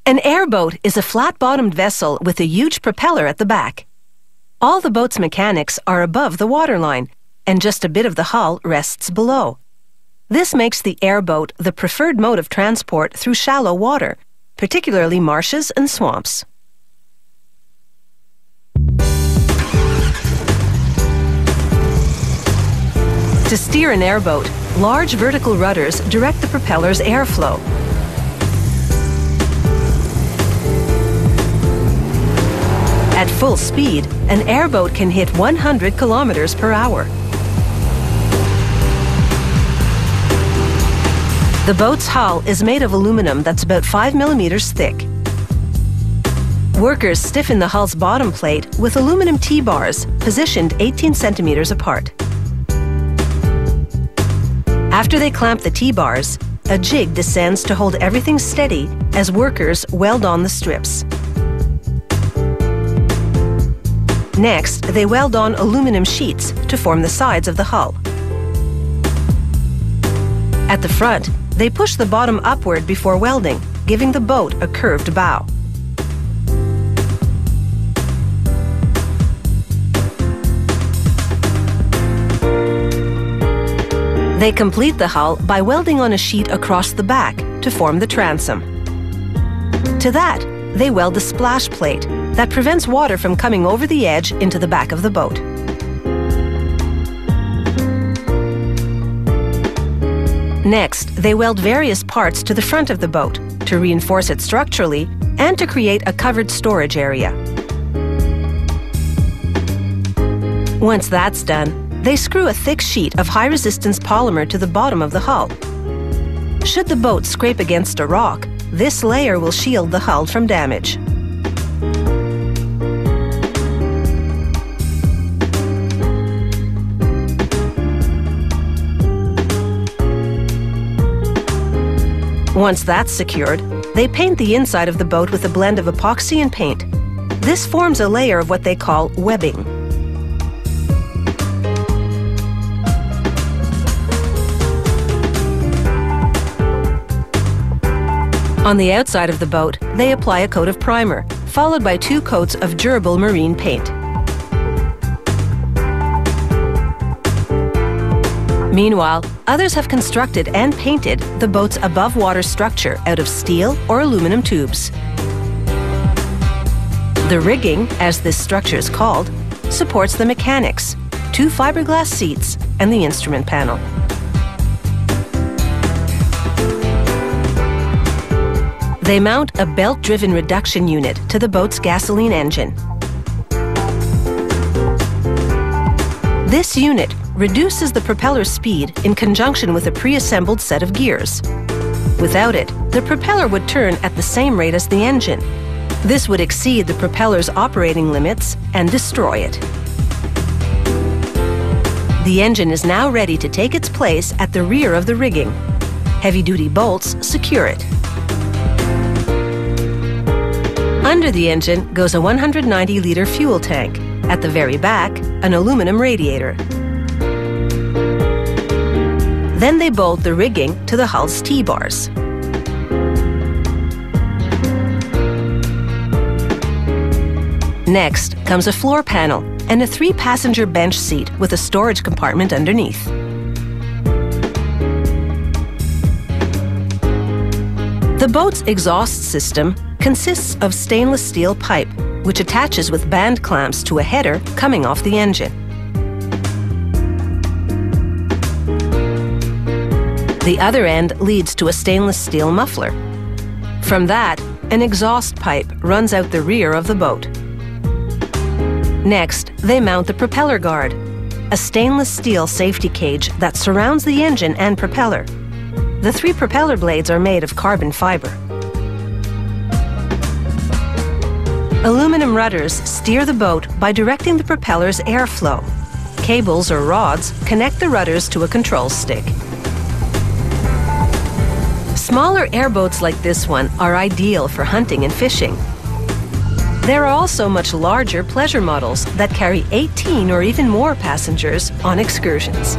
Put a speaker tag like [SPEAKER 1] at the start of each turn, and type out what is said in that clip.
[SPEAKER 1] An airboat is a flat-bottomed vessel with a huge propeller at the back. All the boat's mechanics are above the waterline, and just a bit of the hull rests below. This makes the airboat the preferred mode of transport through shallow water, particularly marshes and swamps. To steer an airboat, large vertical rudders direct the propeller's airflow. At full speed, an airboat can hit 100 kilometers per hour. The boat's hull is made of aluminum that's about 5 millimeters thick. Workers stiffen the hull's bottom plate with aluminum T-bars positioned 18 centimeters apart. After they clamp the T-bars, a jig descends to hold everything steady as workers weld on the strips. Next, they weld on aluminum sheets to form the sides of the hull. At the front, they push the bottom upward before welding, giving the boat a curved bow. They complete the hull by welding on a sheet across the back to form the transom. To that, they weld a splash plate that prevents water from coming over the edge into the back of the boat. Next, they weld various parts to the front of the boat to reinforce it structurally and to create a covered storage area. Once that's done, they screw a thick sheet of high-resistance polymer to the bottom of the hull. Should the boat scrape against a rock, this layer will shield the hull from damage. Once that's secured, they paint the inside of the boat with a blend of epoxy and paint. This forms a layer of what they call webbing. On the outside of the boat, they apply a coat of primer, followed by 2 coats of durable marine paint. Meanwhile, others have constructed and painted the boat's above-water structure out of steel or aluminum tubes. The rigging, as this structure is called, supports the mechanics, 2 fiberglass seats, and the instrument panel. They mount a belt-driven reduction unit to the boat's gasoline engine. This unit reduces the propeller speed in conjunction with a pre-assembled set of gears. Without it, the propeller would turn at the same rate as the engine. This would exceed the propeller's operating limits and destroy it. The engine is now ready to take its place at the rear of the rigging. Heavy-duty bolts secure it. Under the engine goes a 190-liter fuel tank. At the very back, an aluminum radiator. Then they bolt the rigging to the hull's T-bars. Next comes a floor panel and a 3-passenger bench seat with a storage compartment underneath. The boat's exhaust system consists of stainless steel pipe, which attaches with band clamps to a header coming off the engine. The other end leads to a stainless steel muffler. From that, an exhaust pipe runs out the rear of the boat. Next, they mount the propeller guard, a stainless steel safety cage that surrounds the engine and propeller. The 3 propeller blades are made of carbon fiber. Aluminum rudders steer the boat by directing the propeller's airflow. Cables or rods connect the rudders to a control stick. Smaller airboats like this one are ideal for hunting and fishing. There are also much larger pleasure models that carry 18 or even more passengers on excursions.